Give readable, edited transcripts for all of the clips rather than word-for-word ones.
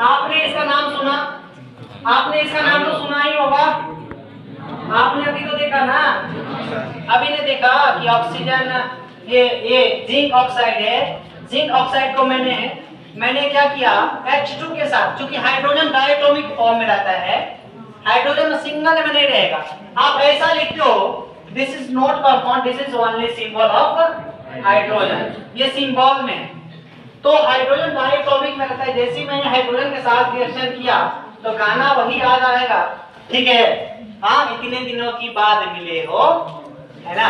आपने इसका नाम सुना, आपने इसका नाम तो सुना ही होगा, आपने अभी तो देखा ना, अभी ने देखा कि ऑक्सीजन ये जिंक ऑक्साइड है। जिंक ऑक्साइड को मैंने क्या किया, H2 के साथ, क्योंकि हाइड्रोजन डायटोमिक फॉर्म में रहता है, हाइड्रोजन सिंगल में नहीं रहेगा। आप ऐसा लिखते हो, this is not compound, this is only symbol of hydrogen, ये सिंबल में है। तो हाइड्रोजन डायटोमिक में रहता है, जैसे ही मैंने हाइड्रोजन के साथ रिएक्शन किया तो गाना वही याद आएगा, ठीक है। हाँ, इतने दिनों की बाद मिले हो, है ना,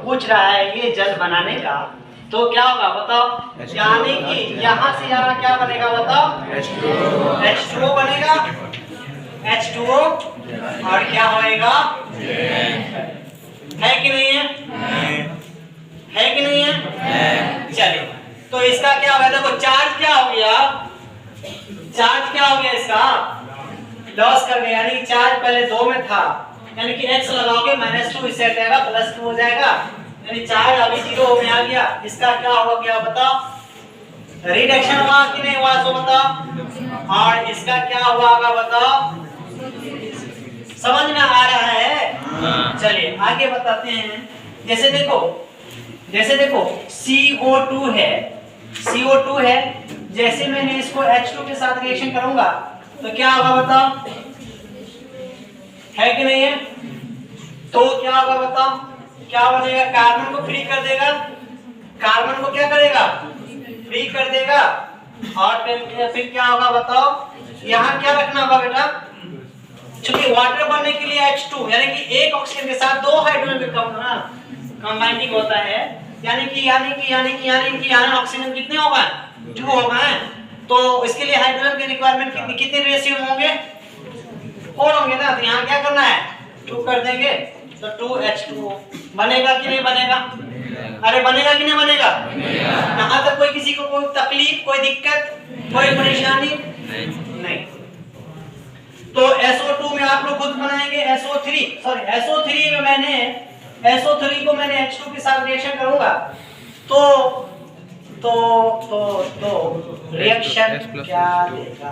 पूछ रहा है ये जल बनाने का, तो क्या होगा बताओ, यानी कि यहाँ से यहाँ क्या बनेगा बताओ, H2O बनेगा, H2O, और क्या होएगा, है कि नहीं है कि नहीं है? चलिए, तो इसका क्या होगा, देखो चार्ज क्या हो गया, चार्ज क्या हो गया, इसका लॉस कर गया, यानी चार्ज पहले 2 में था, यानी कि X लगाओगे -2 इससे हटेगा +2 हो जाएगा, यानी चार्ज अभी 0 में आ गया। इसका क्या होगा क्या बताओ, रिडक्शन हुआ कि नहीं हुआ, सो बताओ। और इसका क्या हुआ होगा बताओ, समझ में आ रहा है? चलिए आगे बताते हैं। जैसे देखो CO2 है, CO2 है, जैसे मैंने इसको H2 के साथ रिएक्शन करूंगा तो क्या होगा बताओ, है कि नहीं है? तो क्या होगा बताओ, क्या बनेगा, कार्बन को फ्री कर देगा, कार्बन को क्या करेगा, फ्री कर देगा, और फिर क्या होगा बताओ, यहाँ क्या रखना होगा बेटा, क्योंकि वाटर बनने के लिए H2 यानी कि एक ऑक्सीजन के साथ 2 हाइड्रोजन का कंबाइनिंग होता है, यानी कि यहाँ ऑक्सीजन कितने होगा, 2 होगा। तो इसके लिए हाइड्रोजन की रिक्वायरमेंट कितने रेशियो में होंगे, 4 होंगे ना, तो यहाँ क्या करना है, 2 कर देंगे, तो 2H2O बनेगा कि नहीं बनेगा, अरे बनेगा कि नहीं बनेगा, यहाँ तक कोई किसी को कोई तकलीफ, कोई दिक्कत, कोई परेशानी नहीं। तो SO2 में आप लोग खुद बनाएंगे, SO3 में SO3 को मैंने H2 के साथ रिएक्शन करूंगा तो रिएक्शन क्या देगा,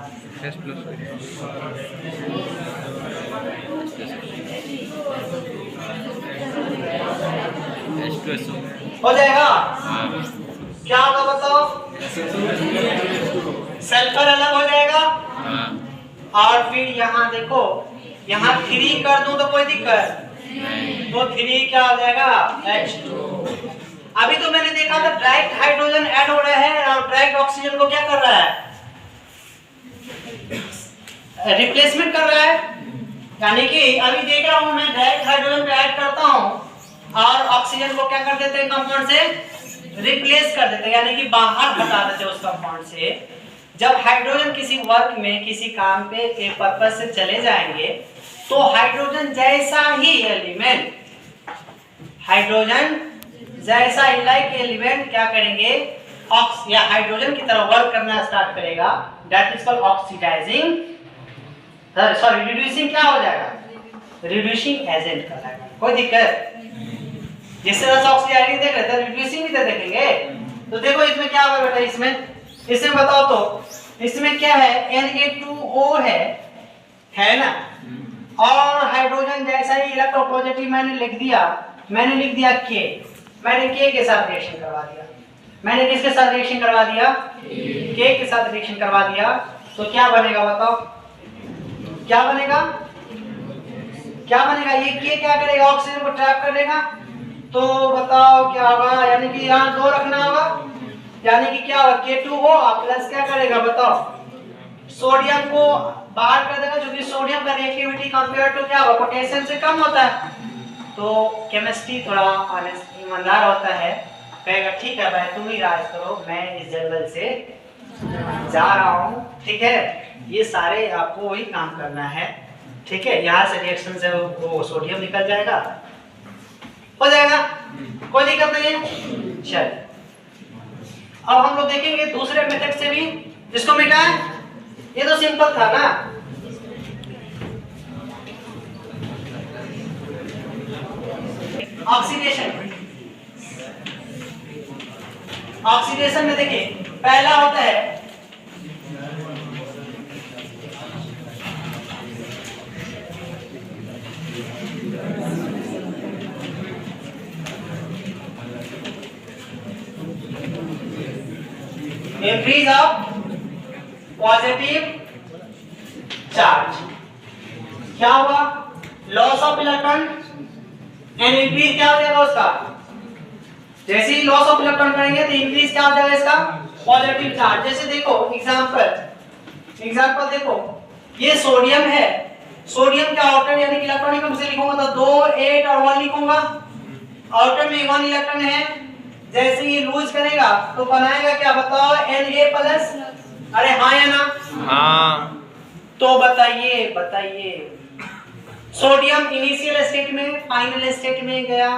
हो जाएगा, क्या होगा बताओ, सल्फर अलग हो जाएगा, और फिर यहाँ देखो, यहाँ 3 कर दूं तो कोई दिक्कत, तो 3 क्या हो जाएगा, H2। अभी तो मैंने देखा था डायरेक्ट हाइड्रोजन ऐड हो रहा है और डायरेक्ट ऑक्सीजन को क्या कर रहा है, रिप्लेसमेंट कर रहा है, यानी कि अभी देख रहा हूं मैं डायरेक्ट हाइड्रोजन पे ऐड करता हूं और ऑक्सीजन को क्या कर देते हैं, कंपाउंड से रिप्लेस कर देते हैं, यानी कि बाहर हटा देते हैं उस कंपाउंड से। जब हाइड्रोजन किसी वर्क में, किसी काम पे एक पर्पस से चले जाएंगे तो हाइड्रोजन जैसा ही एलिमेंट, क्या करेंगे, या हाइड्रोजन की तरह वर्क करना स्टार्ट करेगा, that is called oxidising, sorry reducing, क्या हो जाएगा, रिड्यूसिंग एजेंट कहलाएगा। कोई दिक्कत, जिस तरह से ऑक्सीडाइजिंग देख रहे थे रिड्यूसिंग भी तो देखेंगे। तो देखो इसमें क्या होगा बेटा, इसमें बताओ तो, इसमें क्या है, Na2O है ना, और हाइड्रोजन जैसा ही इलेक्ट्रोपॉजिटिव मैंने लिख दिया K, मैंने K के साथ रिएक्शन करवा दिया, मैंने किसके साथ रिएक्शन करवा दिया, K के साथ रिएक्शन करवा दिया, तो क्या बनेगा बताओ, क्या बनेगा, ये K क्या करेगा, ऑक्सीजन को ट्रैप कर देगा, तो बताओ क्या होगा, यानी कि यहाँ 2 रखना होगा, यानी कि क्या होगा, K2O प्लस क्या करेगा बताओ, सोडियम को बाहर कर देगा, क्योंकि सोडियम का रिएक्टिविटी कंपेयर टू क्या होगा, पोटेशियम से कम होता है। तो केमिस्ट्री थोड़ा ऑनेस्ट ईमानदार होता है, कहेगा ठीक है भाई तुम ही राज करो, मैं इस जंगल से जा रहा हूँ, ठीक है, ये सारे आपको वही काम करना है, ठीक है। यहाँ से रिएक्शन से वो सोडियम निकल जाएगा, हो जाएगा, कोई दिक्कत नहीं है। चल अब हम लोग देखेंगे दूसरे मेथड से भी, जिसको मिटाएं, ये तो सिंपल था ना, ऑक्सीडेशन में देखिए पहला होता है इंक्रीज ऑफ पॉजिटिव चार्ज। क्या हुआ? Loss of electron and increase क्या हो जाएगा उसका? जैसे ही लॉस ऑफ इलेक्ट्रॉन करेंगे तो इंक्रीज क्या हो जाएगा इसका? Positive charge. जैसे देखो एग्जांपल देखो, ये सोडियम है, सोडियम के आउटर यानी कि इलेक्ट्रॉनिक रूप से लिखूंगा तो 2 8 और 1 लिखूंगा। आउटर में 1 इलेक्ट्रॉन है, जैसे ही लूज करेगा तो बनाएगा क्या बताओ? Na+। अरे हाँ या ना? हाँ। तो बताइए सोडियम इनिशियल स्टेट में फाइनल स्टेट में गया,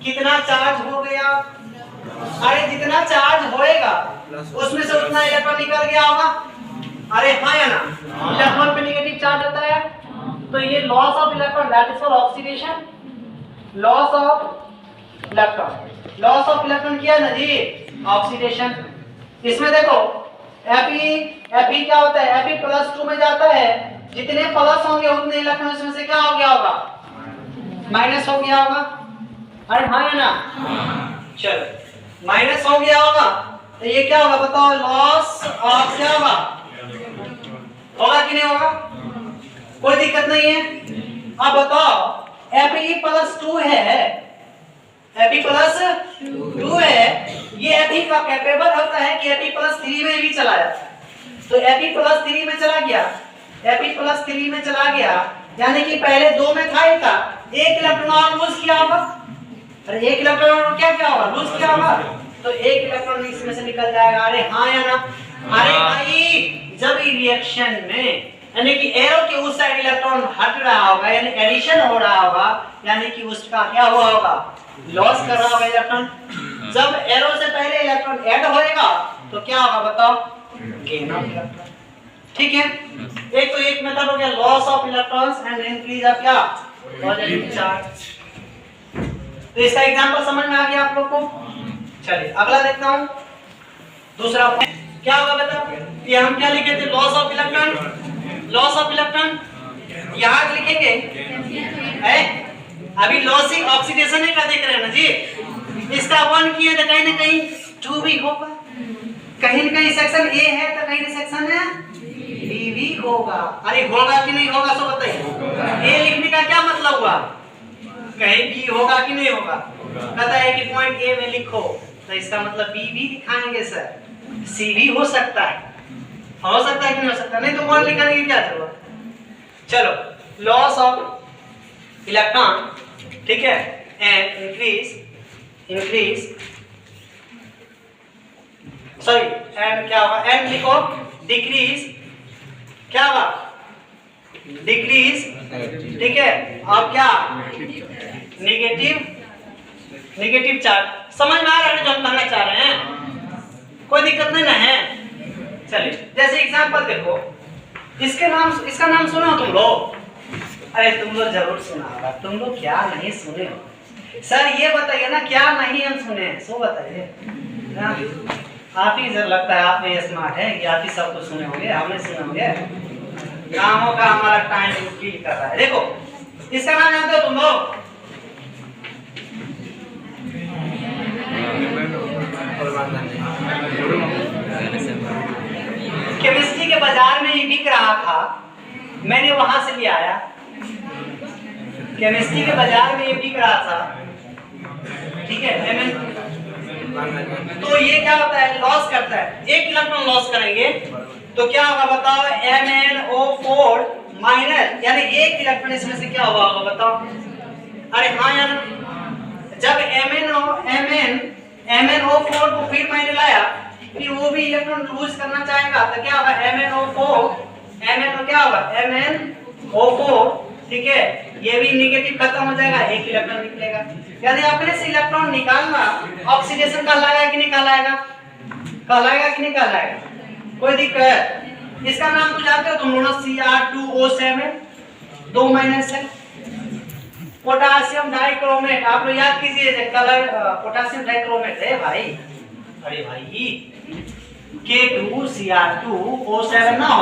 कितना चार्ज हो गया? अरे जितना चार्ज होएगा उसमें से उतना इलेक्ट्रॉन निकल गया होगा। अरे हाँ या ना? इलेक्ट्रॉन पे नेगेटिव चार्ज होता है, तो ये loss of electron, that is called oxidation. Loss of electron किया ना जी, ऑक्सीडेशन। इसमें देखो Fe क्या होता है? Fe+2 में जाता है, जितने प्लस होंगे उतने इलेक्ट्रॉन इसमें से क्या हो गया होगा? माइनस हो गया होगा। अरे हाँ या ना? चलो माइनस हो गया होगा तो ये क्या होगा बताओ? लॉस ऑफ क्या होगा? होगा कि नहीं होगा? कोई दिक्कत नहीं है। अब बताओ Fe+2 है, Fe+2 है, ये Fe का कैपेबल होता है कि Fe+3 में भी चला जाता है। तो Fe+3 में चला गया, यानी कि पहले 2 में था, एक था, एक इलेक्ट्रॉन और लूज किया होगा। अरे एक इलेक्ट्रॉन और क्या होगा? लूज किया होगा, तो एक इलेक्ट्रॉन इसमें से निकल जाएगा। अरे हाँ या ना? अरे भाई जब रिएक्शन में यानी कि एरो के उस साइड इलेक्ट्रॉन हट रहा होगा यानी एडिशन हो रहा होगा, यानी कि उसका क्या हुआ होगा? लॉस कर रहा होगा इलेक्ट्रॉन। जब एरो से पहले इलेक्ट्रॉन ऐड होएगा तो क्या होगा बताओ? Gain of electron. ठीक है, एक मेथड हो गया loss of electrons and increase of क्या? Positive charge. तो इसका एग्जांपल समझ में आ गया आप लोग को? चलिए अगला देखता हूं। दूसरा क्या होगा बताओ? ये हम क्या लिखे थे? लॉस ऑफ इलेक्ट्रॉन यहां लिखेंगे है, अभी लॉसिंग ऑक्सीडेशन का देख रहे हैं ना जी। इसका 1 किए तो कहीं ना कहीं 2 भी होगा, कहीं ना कहीं सेक्शन ए है तो कहीं सेक्शन बी भी होगा। अरे होगा कि नहीं होगा सो बताइए। ए लिखने का क्या मतलब हुआ? कहीं बी होगा कि नहीं होगा? कहता है कि पॉइंट ए में लिखो तो इसका मतलब बी भी दिखाएंगे सर, सी भी हो सकता है कि नहीं हो सकता? नहीं तो 1 लिखने की क्या जरूरत? चलो लॉस ऑफ इलेक्ट्रॉन, ठीक है, एंड इंक्रीज सॉरी एंड क्या होगा? एंड लिखो डिक्रीज, क्या होगा? डिक्रीज, ठीक है, और क्या? Negative charge. समझ में आ रहा है जो हम कहना चाह रहे हैं? कोई दिक्कत नहीं ना है? चलिए जैसे एग्जांपल देखो, इसका नाम सुना तुम लोग? अरे तुम लोग जरूर सुना होगा, तुम लोग क्या नहीं सुने हो? सर ये बताइए ना, क्या नहीं हम सुने? सो बताइए ना। आप ही जब लगता है आप में स्मार्ट है कि आप ही सब कुछ सुने होंगे, हमने सुने होंगे। कामों का हमारा टाइम किल कर रहा है। देखो इसका नाम जानते हो तुम लोग? केमिस्ट्री के बाजार में ये बिक रहा था, मैंने वहां से भी आया। केमिस्ट्री के बाजार में ये बिक रहा था, ठीक है। तो ये क्या होता है? लॉस करता है। एक इलेक्ट्रॉन लॉस करेंगे तो क्या होगा बताओ? MnO4 माइनस, यानी एक इलेक्ट्रॉन इसमें से क्या हुआ होगा बताओ? अरे हाँ यार, जब MnO4 को फिर मैंने लाया, फिर वो भी इलेक्ट्रॉन लूज करना चाहेगा तो क्या होगा? MnO क्या होगा? MnO4, ठीक है, ये भी नेगेटिव खत्म हो जाएगा, एक इलेक्ट्रॉन निकलेगा। यानी अपने से इलेक्ट्रॉन निकालना ऑक्सीडेशन कहलाएगा कि नहीं कहलाएगा? कहलाएगा कि नहीं कहलाएगा? कोई दिक्कत? इसका नाम तो जानते हो तुम लोग? Cr2O7, 2 माइनस है। पोटासियम डाइक्रोमेट, आप लोग याद कीजिए कलर, पोटासियम डाइक्रोमेट है भाई। अरे भाई K2Cr2O7 ना हो